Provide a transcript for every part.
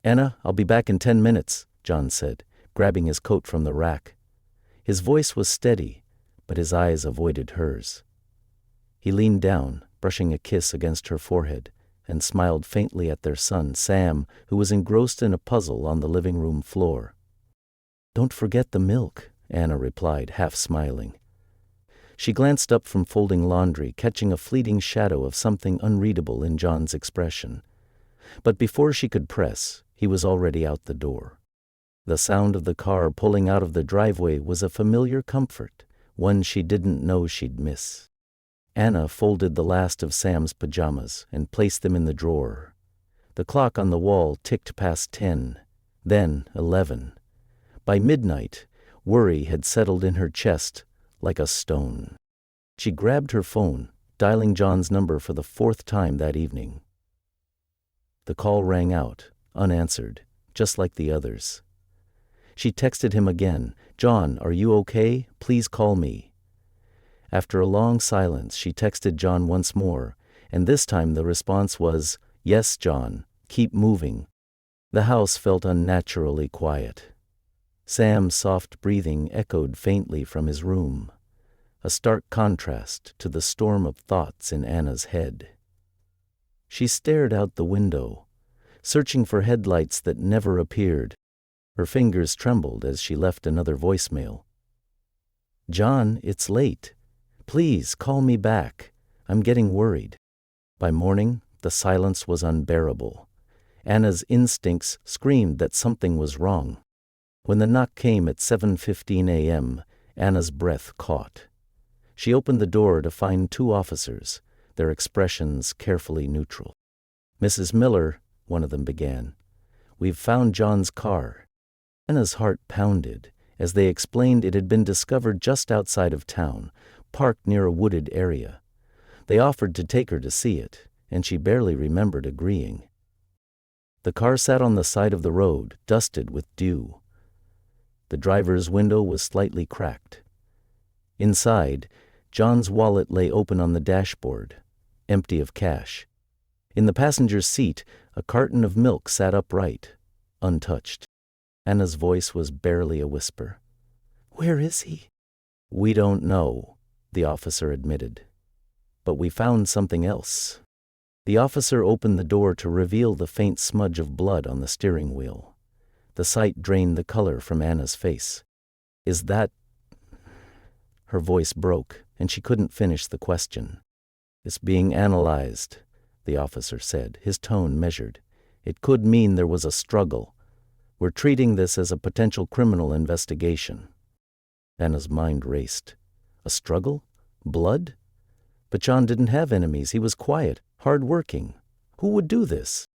"Anna, I'll be back in 10 minutes, John said, grabbing his coat from the rack. His voice was steady, but his eyes avoided hers. He leaned down, brushing a kiss against her forehead, and smiled faintly at their son, Sam, who was engrossed in a puzzle on the living room floor. "Don't forget the milk," Anna replied, half smiling. She glanced up from folding laundry, catching a fleeting shadow of something unreadable in John's expression. But before she could press, he was already out the door. The sound of the car pulling out of the driveway was a familiar comfort, one she didn't know she'd miss. Anna folded the last of Sam's pajamas and placed them in the drawer. The clock on the wall ticked past 10, then 11. By midnight, worry had settled in her chest like a stone. She grabbed her phone, dialing John's number for the 4th time that evening. The call rang out, unanswered, just like the others. She texted him again, "John, are you okay? Please call me." After a long silence, she texted John once more, and this time the response was, "Yes, John, keep moving." The house felt unnaturally quiet. Sam's soft breathing echoed faintly from his room, a stark contrast to the storm of thoughts in Anna's head. She stared out the window, searching for headlights that never appeared. Her fingers trembled as she left another voicemail. "John, it's late. Please call me back. I'm getting worried." By morning, the silence was unbearable. Anna's instincts screamed that something was wrong. When the knock came at 7:15 a.m., Anna's breath caught. She opened the door to find 2 officers, their expressions carefully neutral. "Mrs. Miller," one of them began, "we've found John's car." Anna's heart pounded as they explained it had been discovered just outside of town, parked near a wooded area. They offered to take her to see it, and she barely remembered agreeing. The car sat on the side of the road, dusted with dew. The driver's window was slightly cracked. Inside, John's wallet lay open on the dashboard, empty of cash. In the passenger's seat, a carton of milk sat upright, untouched. Anna's voice was barely a whisper. "Where is he?" "We don't know," the officer admitted. "But we found something else." The officer opened the door to reveal the faint smudge of blood on the steering wheel. The sight drained the color from Anna's face. "Is that—" Her voice broke, and she couldn't finish the question. "It's being analyzed," the officer said, his tone measured. "It could mean there was a struggle. We're treating this as a potential criminal investigation." Anna's mind raced. A struggle? Blood? But John didn't have enemies. He was quiet, hard-working. Who would do this?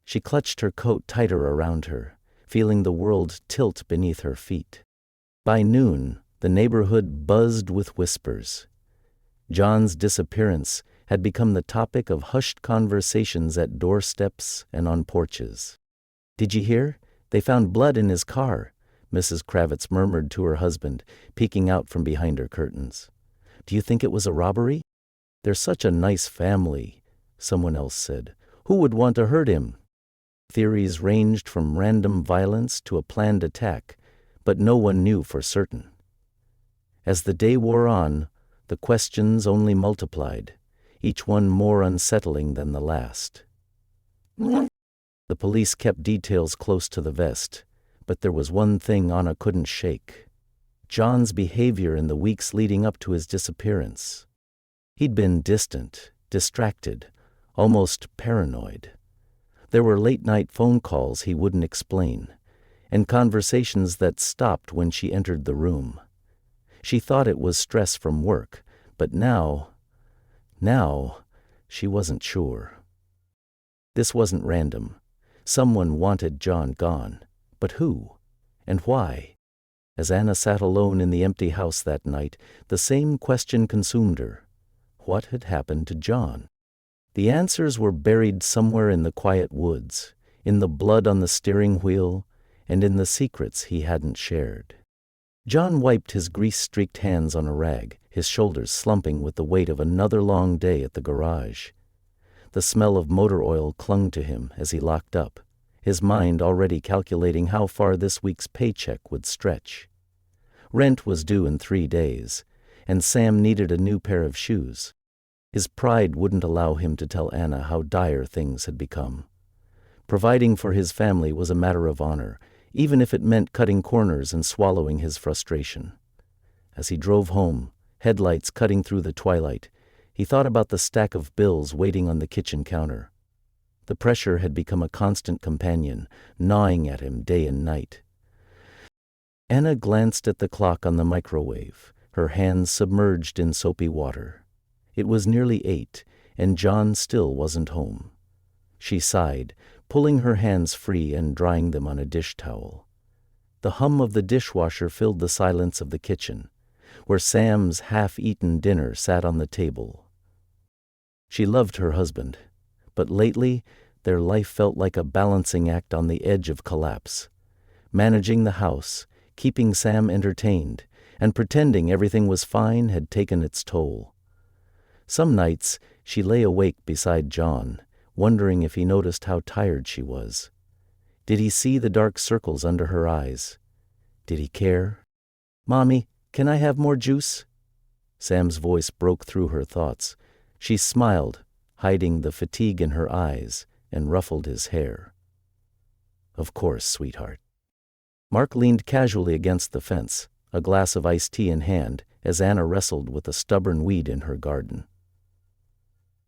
She clutched her coat tighter around her, feeling the world tilt beneath her feet. By noon, the neighborhood buzzed with whispers. John's disappearance had become the topic of hushed conversations at doorsteps and on porches. "Did you hear? They found blood in his car," Mrs. Kravitz murmured to her husband, peeking out from behind her curtains. "Do you think it was a robbery?" "They're such a nice family," someone else said. "Who would want to hurt him?" Theories ranged from random violence to a planned attack, but no one knew for certain. As the day wore on, the questions only multiplied, each one more unsettling than the last. The police kept details close to the vest, but there was one thing Anna couldn't shake: John's behavior in the weeks leading up to his disappearance. He'd been distant, distracted, almost paranoid. There were late-night phone calls he wouldn't explain, and conversations that stopped when she entered the room. She thought it was stress from work, but now, she wasn't sure. This wasn't random. Someone wanted John gone. But who? And why? As Anna sat alone in the empty house that night, the same question consumed her. What had happened to John? The answers were buried somewhere in the quiet woods, in the blood on the steering wheel, and in the secrets he hadn't shared. John wiped his grease-streaked hands on a rag, his shoulders slumping with the weight of another long day at the garage. The smell of motor oil clung to him as he locked up, his mind already calculating how far this week's paycheck would stretch. Rent was due in 3 days, and Sam needed a new pair of shoes. His pride wouldn't allow him to tell Anna how dire things had become. Providing for his family was a matter of honor, even if it meant cutting corners and swallowing his frustration. As he drove home, headlights cutting through the twilight, he thought about the stack of bills waiting on the kitchen counter. The pressure had become a constant companion, gnawing at him day and night. Anna glanced at the clock on the microwave, her hands submerged in soapy water. It was nearly 8, and John still wasn't home. She sighed, pulling her hands free and drying them on a dish towel. The hum of the dishwasher filled the silence of the kitchen, where Sam's half-eaten dinner sat on the table. She loved her husband, but lately their life felt like a balancing act on the edge of collapse. Managing the house, keeping Sam entertained, and pretending everything was fine had taken its toll. Some nights she lay awake beside John, wondering if he noticed how tired she was. Did he see the dark circles under her eyes? Did he care? "Mommy, can I have more juice?" Sam's voice broke through her thoughts. She smiled, hiding the fatigue in her eyes, and ruffled his hair. "Of course, sweetheart." Mark leaned casually against the fence, a glass of iced tea in hand, as Anna wrestled with a stubborn weed in her garden.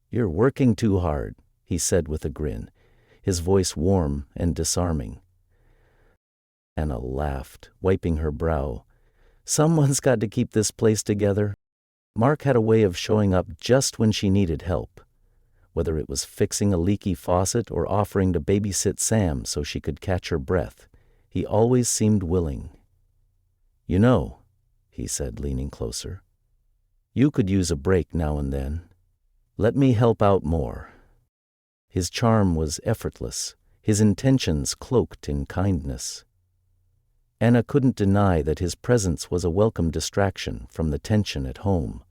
"You're working too hard," he said with a grin, his voice warm and disarming. Anna laughed, wiping her brow. "Someone's got to keep this place together." Mark had a way of showing up just when she needed help. Whether it was fixing a leaky faucet or offering to babysit Sam so she could catch her breath, he always seemed willing. "You know," he said, leaning closer, "you could use a break now and then. Let me help out more." His charm was effortless, his intentions cloaked in kindness. Anna couldn't deny that his presence was a welcome distraction from the tension at home.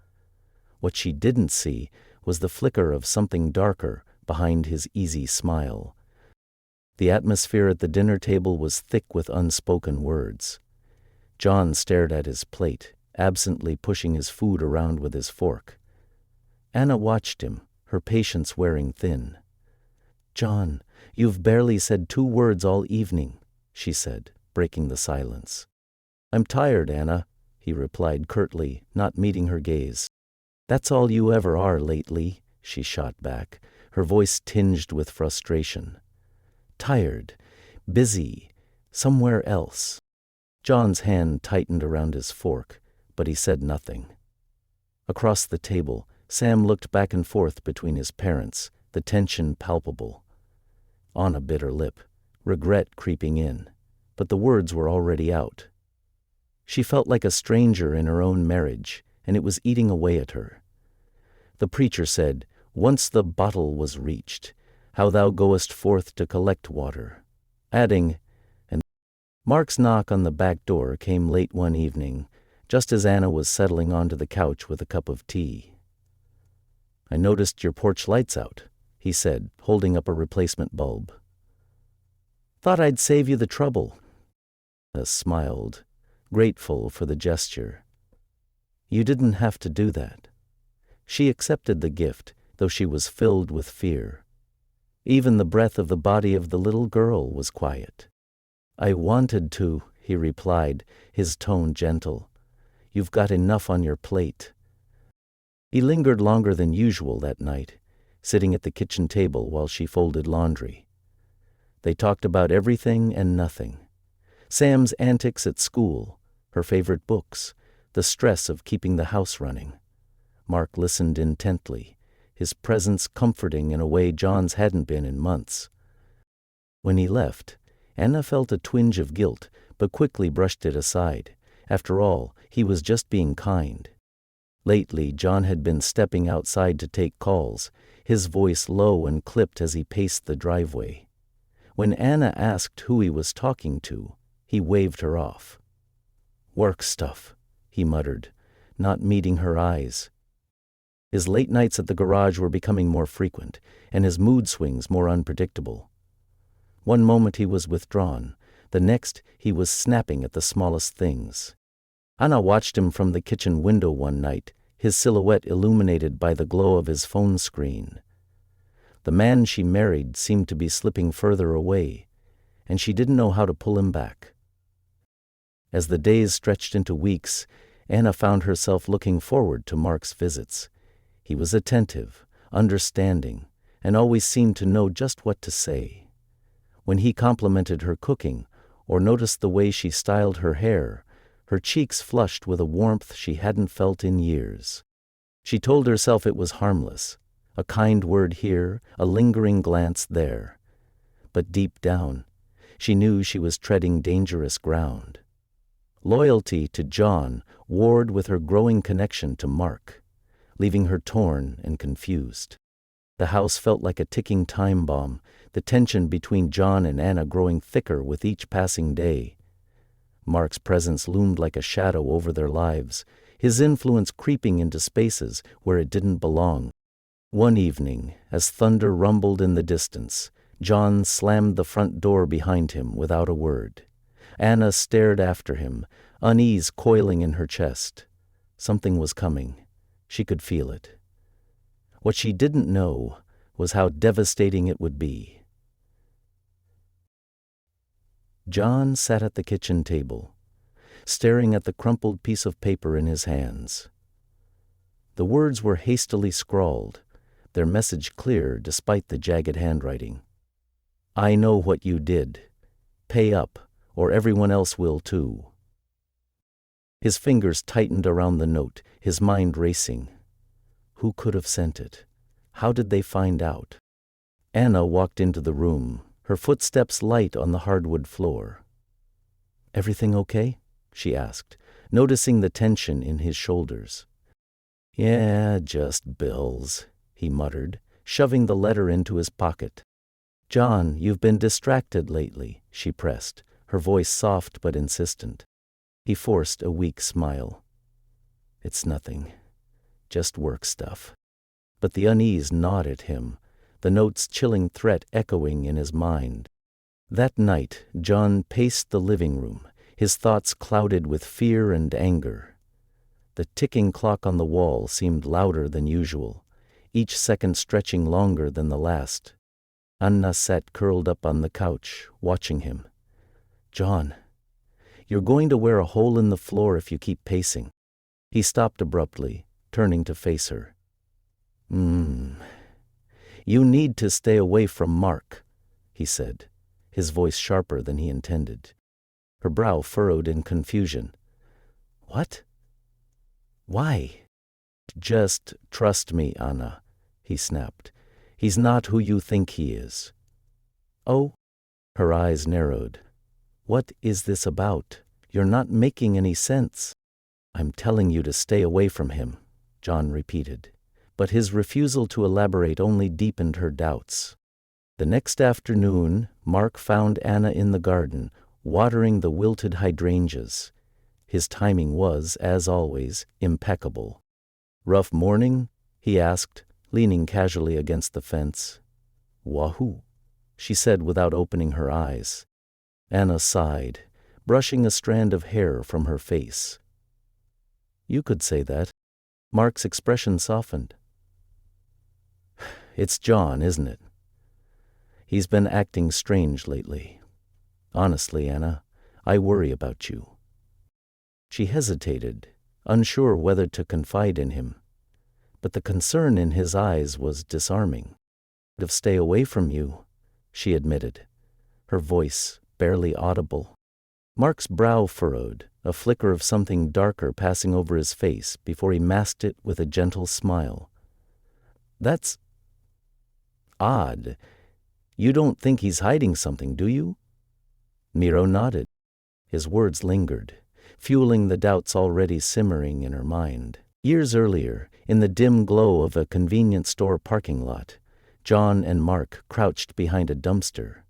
What she didn't see was the flicker of something darker behind his easy smile. The atmosphere at the dinner table was thick with unspoken words. John stared at his plate, absently pushing his food around with his fork. Anna watched him, her patience wearing thin. "John, you've barely said 2 words all evening," she said, breaking the silence. "I'm tired, Anna," he replied curtly, not meeting her gaze. "That's all you ever are lately," she shot back, her voice tinged with frustration. "Tired, busy, somewhere else." John's hand tightened around his fork, but he said nothing. Across the table, Sam looked back and forth between his parents, the tension palpable. On a bitter lip, regret creeping in, but the words were already out. She felt like a stranger in her own marriage, and it was eating away at her. The preacher said, "Once the bottle was reached, how thou goest forth to collect water," adding, and Mark's knock on the back door came late one evening, just as Anna was settling onto the couch with a cup of tea. "I noticed your porch light's out," he said, holding up a replacement bulb. "Thought I'd save you the trouble." Anna smiled, grateful for the gesture. "You didn't have to do that." She accepted the gift, though she was filled with fear. Even the breath of the body of the little girl was quiet. "I wanted to," he replied, his tone gentle. "You've got enough on your plate." He lingered longer than usual that night, sitting at the kitchen table while she folded laundry. They talked about everything and nothing. Sam's antics at school, her favorite books, the stress of keeping the house running. Mark listened intently, his presence comforting in a way John's hadn't been in months. When he left, Anna felt a twinge of guilt, but quickly brushed it aside. After all, he was just being kind. Lately, John had been stepping outside to take calls, his voice low and clipped as he paced the driveway. When Anna asked who he was talking to, he waved her off. "Work stuff," he muttered, not meeting her eyes. His late nights at the garage were becoming more frequent, and his mood swings more unpredictable. One moment he was withdrawn, the next he was snapping at the smallest things. Anna watched him from the kitchen window one night, his silhouette illuminated by the glow of his phone screen. The man she married seemed to be slipping further away, and she didn't know how to pull him back. As the days stretched into weeks, Anna found herself looking forward to Mark's visits. He was attentive, understanding, and always seemed to know just what to say. When he complimented her cooking, or noticed the way she styled her hair, her cheeks flushed with a warmth she hadn't felt in years. She told herself it was harmless, a kind word here, a lingering glance there. But deep down, she knew she was treading dangerous ground. Loyalty to John warred with her growing connection to Mark, leaving her torn and confused. The house felt like a ticking time bomb, the tension between John and Anna growing thicker with each passing day. Mark's presence loomed like a shadow over their lives, his influence creeping into spaces where it didn't belong. One evening, as thunder rumbled in the distance, John slammed the front door behind him without a word. Anna stared after him, unease coiling in her chest. Something was coming. She could feel it. What she didn't know was how devastating it would be. John sat at the kitchen table, staring at the crumpled piece of paper in his hands. The words were hastily scrawled, their message clear despite the jagged handwriting. "I know what you did. Pay up, or everyone else will too." His fingers tightened around the note, his mind racing. Who could have sent it? How did they find out? Anna walked into the room, her footsteps light on the hardwood floor. "Everything okay?" she asked, noticing the tension in his shoulders. "Yeah, just bills," he muttered, shoving the letter into his pocket. "John, you've been distracted lately," she pressed, her voice soft but insistent. He forced a weak smile. "It's nothing. Just work stuff." But the unease gnawed at him, the note's chilling threat echoing in his mind. That night, John paced the living room, his thoughts clouded with fear and anger. The ticking clock on the wall seemed louder than usual, each second stretching longer than the last. Anna sat curled up on the couch, watching him. "John, you're going to wear a hole in the floor if you keep pacing." He stopped abruptly, turning to face her. You need to stay away from Mark," he said, his voice sharper than he intended. Her brow furrowed in confusion. "What? Why?" "Just trust me, Anna," he snapped. "He's not who you think he is." "Oh?" Her eyes narrowed. "What is this about? You're not making any sense." "I'm telling you to stay away from him," John repeated. But his refusal to elaborate only deepened her doubts. The next afternoon, Mark found Anna in the garden, watering the wilted hydrangeas. His timing was, as always, impeccable. "Rough morning?" he asked, leaning casually against the fence. "Wahoo," she said without opening her eyes. Anna sighed, brushing a strand of hair from her face. "You could say that." Mark's expression softened. "It's John, isn't it? He's been acting strange lately. Honestly, Anna, I worry about you." She hesitated, unsure whether to confide in him, but the concern in his eyes was disarming. "To stay away from you," she admitted, her voice barely audible. Mark's brow furrowed, a flicker of something darker passing over his face before he masked it with a gentle smile. "That's odd. You don't think he's hiding something, do you?" Miro nodded. His words lingered, fueling the doubts already simmering in her mind. Years earlier, in the dim glow of a convenience store parking lot, John and Mark crouched behind a dumpster.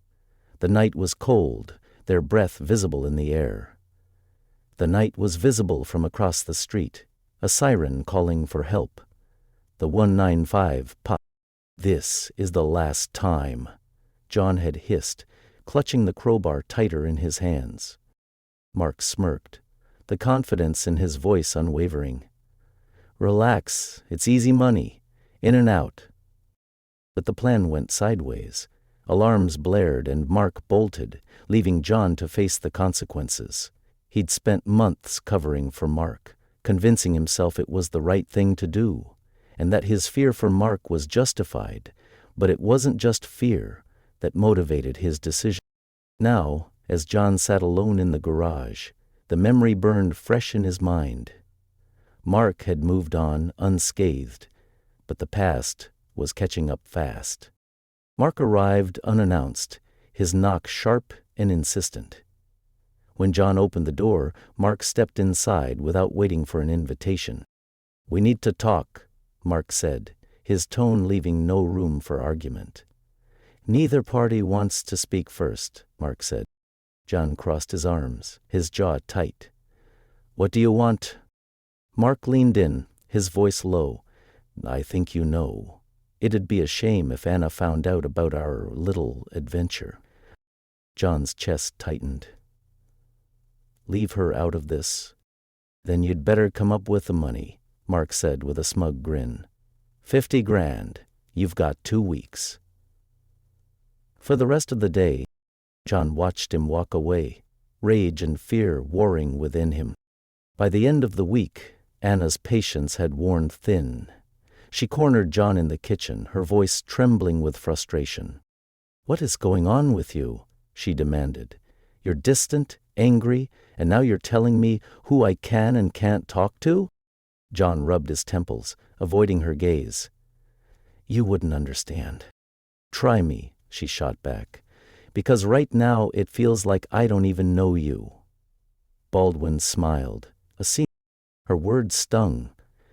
The night was cold, their breath visible in the air. The night was visible from across the street, a siren calling for help. The 195 pop. "This is the last time," John had hissed, clutching the crowbar tighter in his hands. Mark smirked, the confidence in his voice unwavering. "Relax, it's easy money, in and out." But the plan went sideways. Alarms blared and Mark bolted, leaving John to face the consequences. He'd spent months covering for Mark, convincing himself it was the right thing to do, and that his fear for Mark was justified. But it wasn't just fear that motivated his decision. Now, as John sat alone in the garage, the memory burned fresh in his mind. Mark had moved on unscathed, but the past was catching up fast. Mark arrived unannounced, his knock sharp and insistent. When John opened the door, Mark stepped inside without waiting for an invitation. "We need to talk," Mark said, his tone leaving no room for argument. "Neither party wants to speak first," Mark said. John crossed his arms, his jaw tight. "What do you want?" Mark leaned in, his voice low. "I think you know. It'd be a shame if Anna found out about our little adventure." John's chest tightened. "Leave her out of this?" "Then you'd better come up with the money," Mark said with a smug grin. 50 grand. You've got 2 weeks. For the rest of the day, John watched him walk away, rage and fear warring within him. By the end of the week, Anna's patience had worn thin. She cornered John in the kitchen, her voice trembling with frustration. "What is going on with you?" she demanded. "You're distant, angry, and now you're telling me who I can and can't talk to?" John rubbed his temples, avoiding her gaze. "You wouldn't understand." "Try me," she shot back, "because right now it feels like I don't even know you." Baldwin smiled. Her words stung,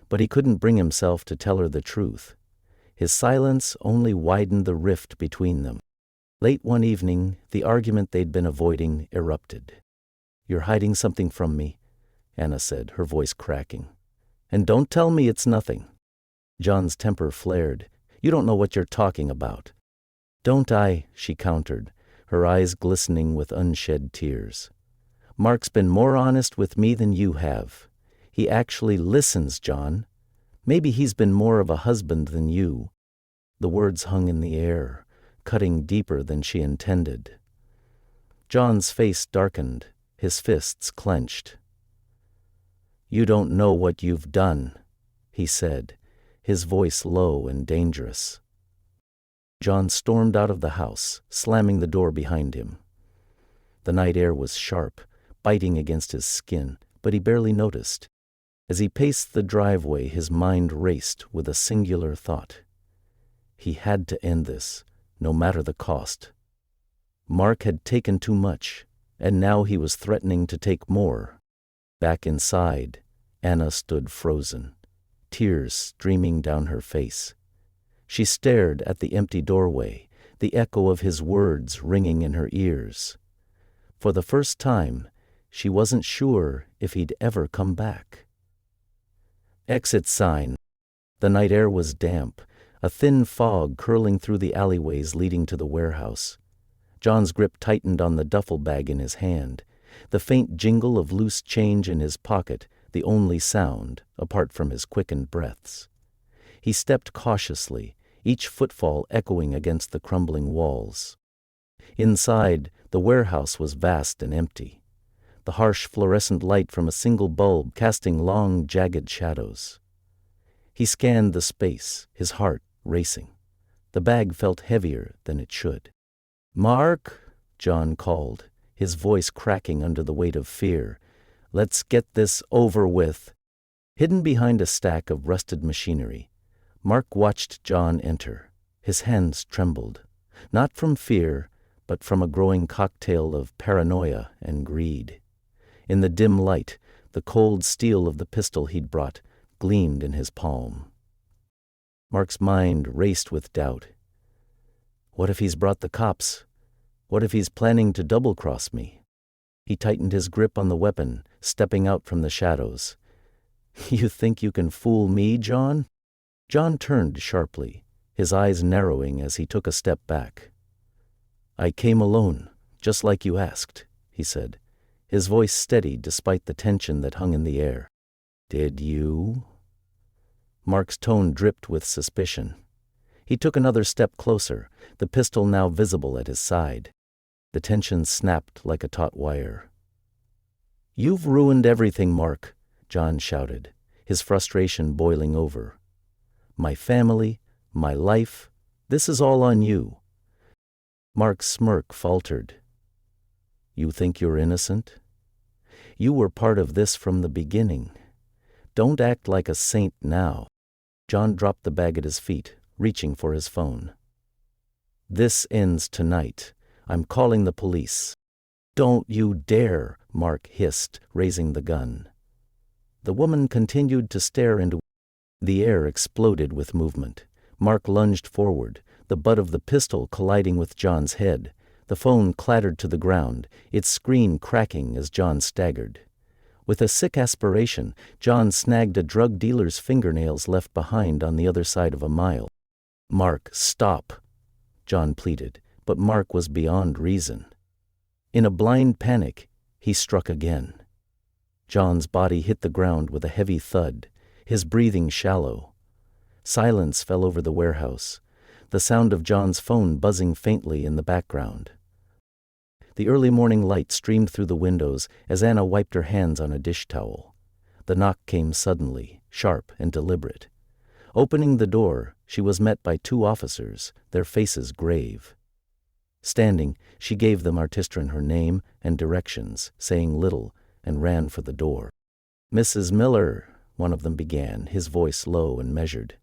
but he couldn't bring himself to tell her the truth. His silence only widened the rift between them. Late one evening, the argument they'd been avoiding erupted. "You're hiding something from me," Anna said, her voice cracking. "And don't tell me it's nothing." John's temper flared. "You don't know what you're talking about." "Don't I?" she countered, her eyes glistening with unshed tears. "Mark's been more honest with me than you have. He actually listens, John. Maybe he's been more of a husband than you." The words hung in the air, cutting deeper than she intended. John's face darkened, his fists clenched. "You don't know what you've done," he said, his voice low and dangerous. John stormed out of the house, slamming the door behind him. The night air was sharp, biting against his skin, but he barely noticed. As he paced the driveway, his mind raced with a singular thought. He had to end this, no matter the cost. Mark had taken too much, and now he was threatening to take more. Back inside, Anna stood frozen, tears streaming down her face. She stared at the empty doorway, the echo of his words ringing in her ears. For the first time, she wasn't sure if he'd ever come back. Exit sign. The night air was damp, a thin fog curling through the alleyways leading to the warehouse. John's grip tightened on the duffel bag in his hand, the faint jingle of loose change in his pocket, the only sound, apart from his quickened breaths. He stepped cautiously, each footfall echoing against the crumbling walls. Inside, the warehouse was vast and empty, the harsh fluorescent light from a single bulb casting long, jagged shadows. He scanned the space, his heart racing. The bag felt heavier than it should. "Mark," John called, his voice cracking under the weight of fear. "Let's get this over with." Hidden behind a stack of rusted machinery, Mark watched John enter. His hands trembled, not from fear, but from a growing cocktail of paranoia and greed. In the dim light, the cold steel of the pistol he'd brought gleamed in his palm. Mark's mind raced with doubt. What if he's brought the cops? What if he's planning to double-cross me? He tightened his grip on the weapon, stepping out from the shadows. "You think you can fool me, John?" John turned sharply, his eyes narrowing as he took a step back. "I came alone," Just like you asked, he said, his voice steady despite the tension that hung in the air. Did you? Mark's tone dripped with suspicion. He took another step closer, the pistol now visible at his side. The tension snapped like a taut wire. You've ruined everything, Mark, John shouted, his frustration boiling over. My family, my life, this is all on you. Mark's smirk faltered. You think you're innocent? You were part of this from the beginning. Don't act like a saint now. John dropped the bag at his feet, reaching for his phone. This ends tonight. I'm calling the police. Don't you dare, Mark hissed, raising the gun. The woman continued to stare into. The air exploded with movement. Mark lunged forward, the butt of the pistol colliding with John's head. The phone clattered to the ground, its screen cracking as John staggered. With a sick aspiration, John snagged a drug dealer's fingernails left behind on the other side of a mile. Mark, stop, John pleaded, but Mark was beyond reason. In a blind panic, he struck again. John's body hit the ground with a heavy thud, his breathing shallow. Silence fell over the warehouse, the sound of John's phone buzzing faintly in the background. The early morning light streamed through the windows as Anna wiped her hands on a dish towel. The knock came suddenly, sharp and deliberate. Opening the door, she was met by 2 officers, their faces grave. Standing, she gave the Martistran her name and directions, saying little, and ran for the door. Mrs. Miller, one of them began, his voice low and measured.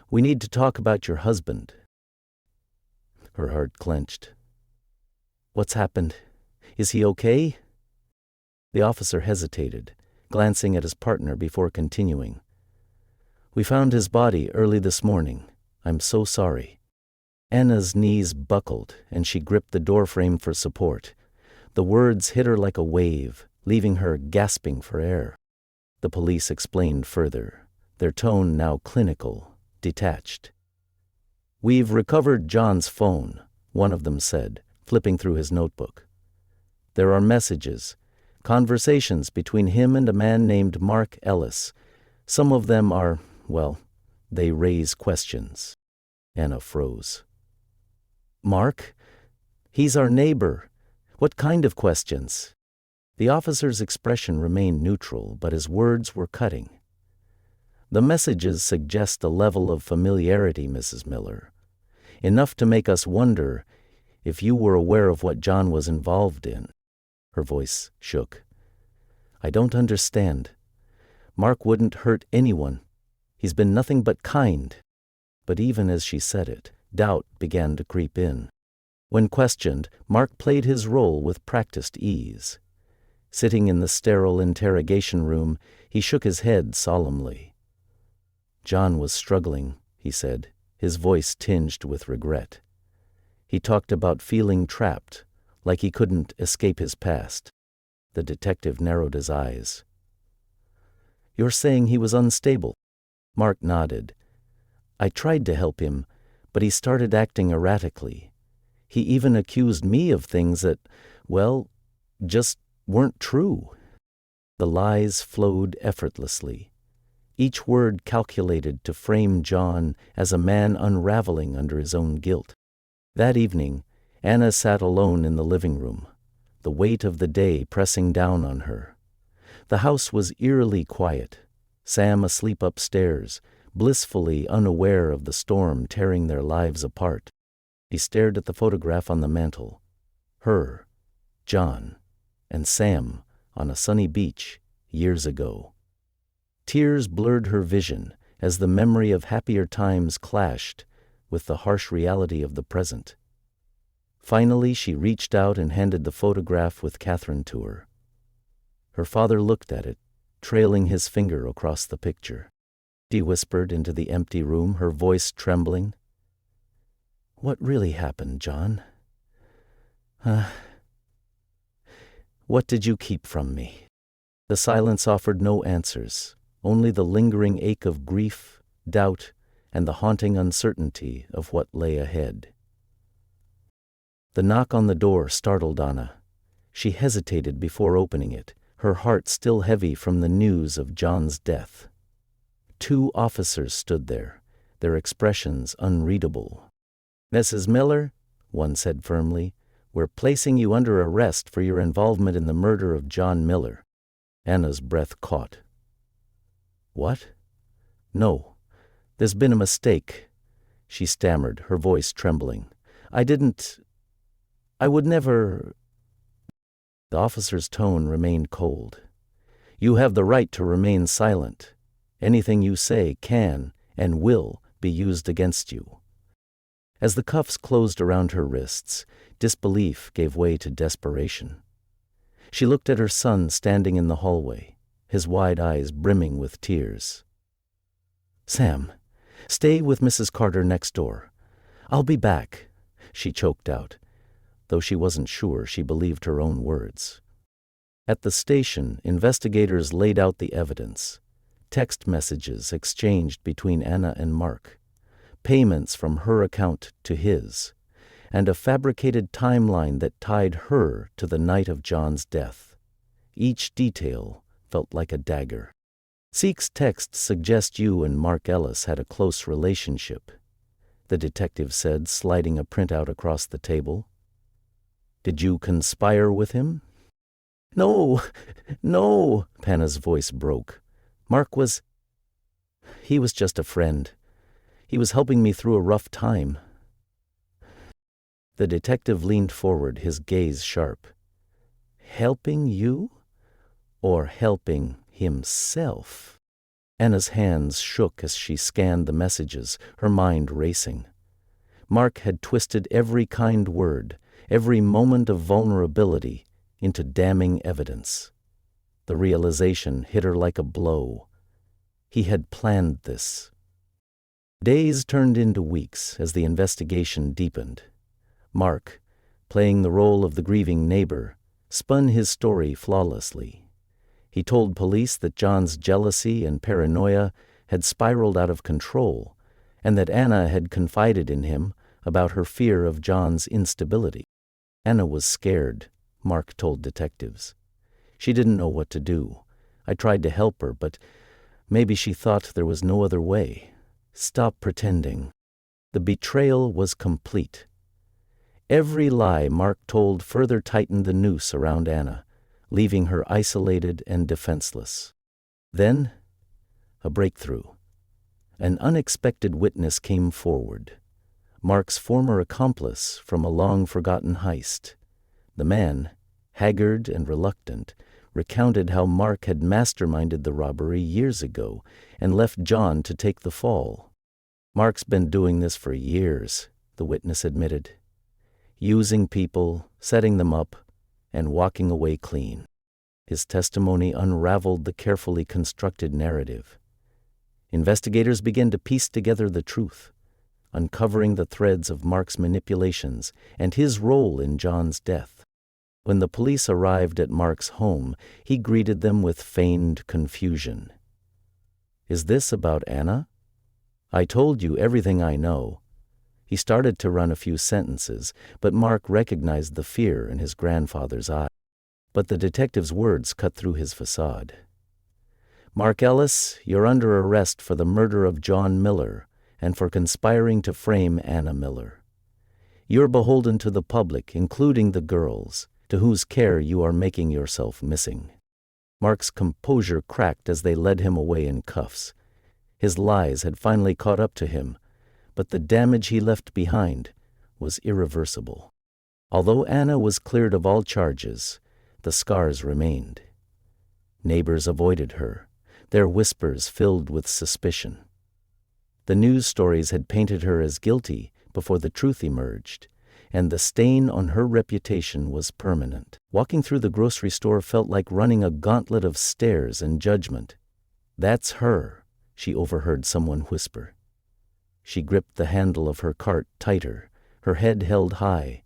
We need to talk about your husband. Her heart clenched. What's happened? Is he okay? The officer hesitated, glancing at his partner before continuing. We found his body early this morning. I'm so sorry. Anna's knees buckled, and she gripped the doorframe for support. The words hit her like a wave, leaving her gasping for air. The police explained further, their tone now clinical, detached. We've recovered John's phone, one of them said, flipping through his notebook. There are messages, conversations between him and a man named Mark Ellis. Some of them are, well, they raise questions. Anna froze. Mark? He's our neighbor. What kind of questions? The officer's expression remained neutral, but his words were cutting. The messages suggest a level of familiarity, Mrs. Miller. Enough to make us wonder if you were aware of what John was involved in. Her voice shook. I don't understand. Mark wouldn't hurt anyone. He's been nothing but kind. But even as she said it, doubt began to creep in. When questioned, Mark played his role with practiced ease. Sitting in the sterile interrogation room, he shook his head solemnly. John was struggling, he said, his voice tinged with regret. He talked about feeling trapped, like he couldn't escape his past. The detective narrowed his eyes. You're saying he was unstable? Mark nodded. I tried to help him, but he started acting erratically. He even accused me of things that, well, just weren't true. The lies flowed effortlessly, each word calculated to frame John as a man unraveling under his own guilt. That evening, Anna sat alone in the living room, the weight of the day pressing down on her. The house was eerily quiet, Sam asleep upstairs, blissfully unaware of the storm tearing their lives apart. He stared at the photograph on the mantel. Her, John, and Sam on a sunny beach years ago. Tears blurred her vision as the memory of happier times clashed with the harsh reality of the present. Finally, she reached out and handed the photograph with Catherine to her. Her father looked at it, trailing his finger across the picture. She whispered into the empty room, her voice trembling. What really happened, John? What did you keep from me? The silence offered no answers, only the lingering ache of grief, doubt, and the haunting uncertainty of what lay ahead. The knock on the door startled Anna. She hesitated before opening it, her heart still heavy from the news of John's death. 2 officers stood there, their expressions unreadable. "Mrs. Miller," one said firmly, "we're placing you under arrest for your involvement in the murder of John Miller." Anna's breath caught. "What? No, there's been a mistake," she stammered, her voice trembling. I would never." The officer's tone remained cold. "You have the right to remain silent. Anything you say can and will be used against you." As the cuffs closed around her wrists, disbelief gave way to desperation. She looked at her son standing in the hallway, his wide eyes brimming with tears. "Sam, stay with Mrs. Carter next door. I'll be back," she choked out, though she wasn't sure she believed her own words. At the station, investigators laid out the evidence. Text messages exchanged between Anna and Mark, payments from her account to his, and a fabricated timeline that tied her to the night of John's death. Each detail felt like a dagger. "Seek's texts suggest you and Mark Ellis had a close relationship," the detective said, sliding a printout across the table. "Did you conspire with him?" No, Panna's voice broke. He was just a friend. He was helping me through a rough time." The detective leaned forward, his gaze sharp. "Helping you? Or helping himself?" Anna's hands shook as she scanned the messages, her mind racing. Mark had twisted every kind word, every moment of vulnerability, into damning evidence. The realization hit her like a blow. He had planned this. Days turned into weeks as the investigation deepened. Mark, playing the role of the grieving neighbor, spun his story flawlessly. He told police that John's jealousy and paranoia had spiraled out of control, and that Anna had confided in him about her fear of John's instability. Anna was scared, Mark told detectives. She didn't know what to do. I tried to help her, but maybe she thought there was no other way. Stop pretending. The betrayal was complete. Every lie Mark told further tightened the noose around Anna, leaving her isolated and defenseless. Then, a breakthrough. An unexpected witness came forward. Mark's former accomplice from a long-forgotten heist. The man, haggard and reluctant, recounted how Mark had masterminded the robbery years ago and left John to take the fall. "Mark's been doing this for years," the witness admitted. "Using people, setting them up, and walking away clean." His testimony unraveled the carefully constructed narrative. Investigators began to piece together the truth, uncovering the threads of Mark's manipulations and his role in John's death. When the police arrived at Mark's home, he greeted them with feigned confusion. "Is this about Anna? I told you everything I know." He started to run a few sentences, but Mark recognized the fear in his grandfather's eye. But the detective's words cut through his facade. "Mark Ellis, you're under arrest for the murder of John Miller and for conspiring to frame Anna Miller. You're beholden to the public, including the girls, to whose care you are making yourself missing." Mark's composure cracked as they led him away in cuffs. His lies had finally caught up to him, but the damage he left behind was irreversible. Although Anna was cleared of all charges, the scars remained. Neighbors avoided her, their whispers filled with suspicion. The news stories had painted her as guilty before the truth emerged, and the stain on her reputation was permanent. Walking through the grocery store felt like running a gauntlet of stares and judgment. "That's her," she overheard someone whisper. She gripped the handle of her cart tighter, her head held high,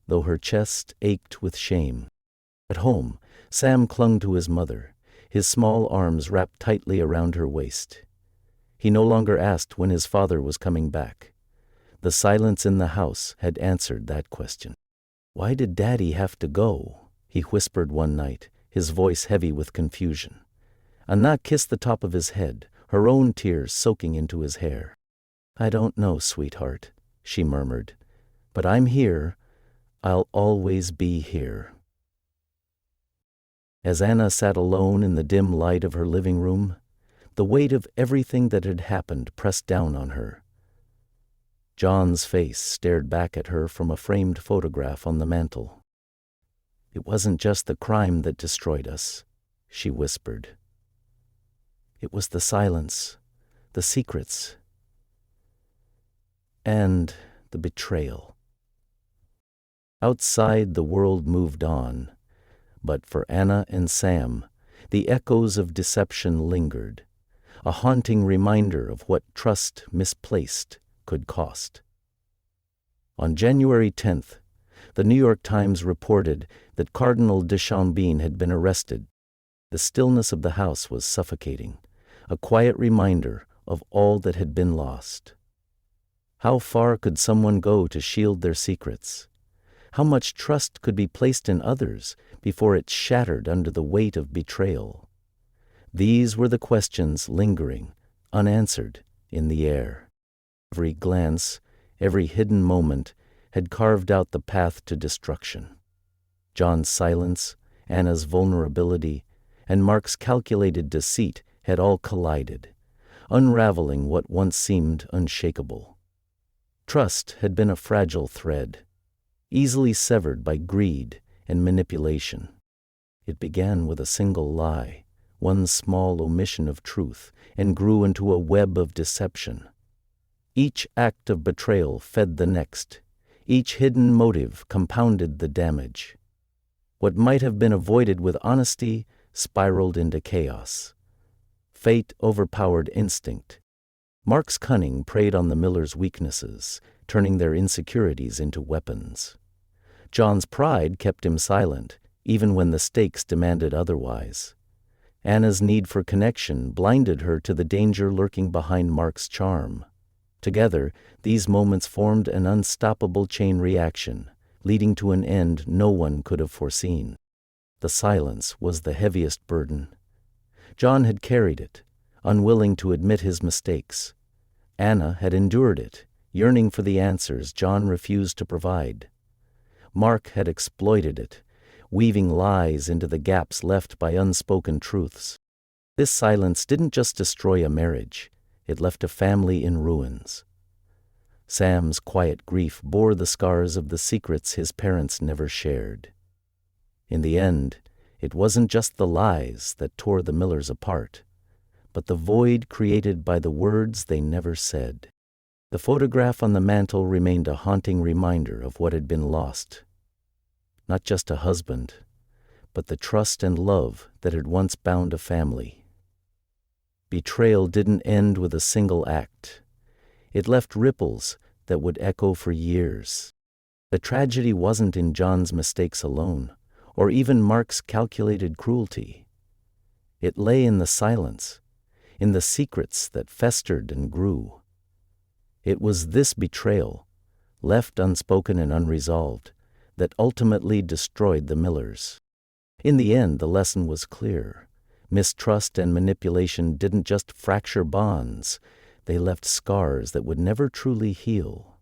though her chest ached with shame. At home, Sam clung to his mother, his small arms wrapped tightly around her waist. He no longer asked when his father was coming back. The silence in the house had answered that question. "Why did Daddy have to go?" he whispered one night, his voice heavy with confusion. Anna kissed the top of his head, her own tears soaking into his hair. "I don't know, sweetheart," she murmured, "but I'm here. I'll always be here." As Anna sat alone in the dim light of her living room, the weight of everything that had happened pressed down on her. John's face stared back at her from a framed photograph on the mantel. "It wasn't just the crime that destroyed us," she whispered. "It was the silence, the secrets, and the betrayal." Outside, the world moved on, but for Anna and Sam, the echoes of deception lingered, a haunting reminder of what trust misplaced could cost. On January 10th, the New York Times reported that Cardinal de Chambin had been arrested. The stillness of the house was suffocating, a quiet reminder of all that had been lost. How far could someone go to shield their secrets? How much trust could be placed in others before it shattered under the weight of betrayal? These were the questions lingering, unanswered, in the air. Every glance, every hidden moment, had carved out the path to destruction. John's silence, Anna's vulnerability, and Mark's calculated deceit had all collided, unraveling what once seemed unshakable. Trust had been a fragile thread, easily severed by greed and manipulation. It began with a single lie, one small omission of truth, and grew into a web of deception. Each act of betrayal fed the next. Each hidden motive compounded the damage. What might have been avoided with honesty spiraled into chaos. Fate overpowered instinct. Mark's cunning preyed on the Millers' weaknesses, turning their insecurities into weapons. John's pride kept him silent, even when the stakes demanded otherwise. Anna's need for connection blinded her to the danger lurking behind Mark's charm. Together, these moments formed an unstoppable chain reaction, leading to an end no one could have foreseen. The silence was the heaviest burden. John had carried it, unwilling to admit his mistakes. Anna had endured it, yearning for the answers John refused to provide. Mark had exploited it, weaving lies into the gaps left by unspoken truths. This silence didn't just destroy a marriage, it left a family in ruins. Sam's quiet grief bore the scars of the secrets his parents never shared. In the end, it wasn't just the lies that tore the Millers apart, but the void created by the words they never said. The photograph on the mantel remained a haunting reminder of what had been lost. Not just a husband, but the trust and love that had once bound a family. Betrayal didn't end with a single act. It left ripples that would echo for years. The tragedy wasn't in John's mistakes alone, or even Mark's calculated cruelty. It lay in the silence, in the secrets that festered and grew. It was this betrayal, left unspoken and unresolved, that ultimately destroyed the Millers. In the end, the lesson was clear. Mistrust and manipulation didn't just fracture bonds, they left scars that would never truly heal.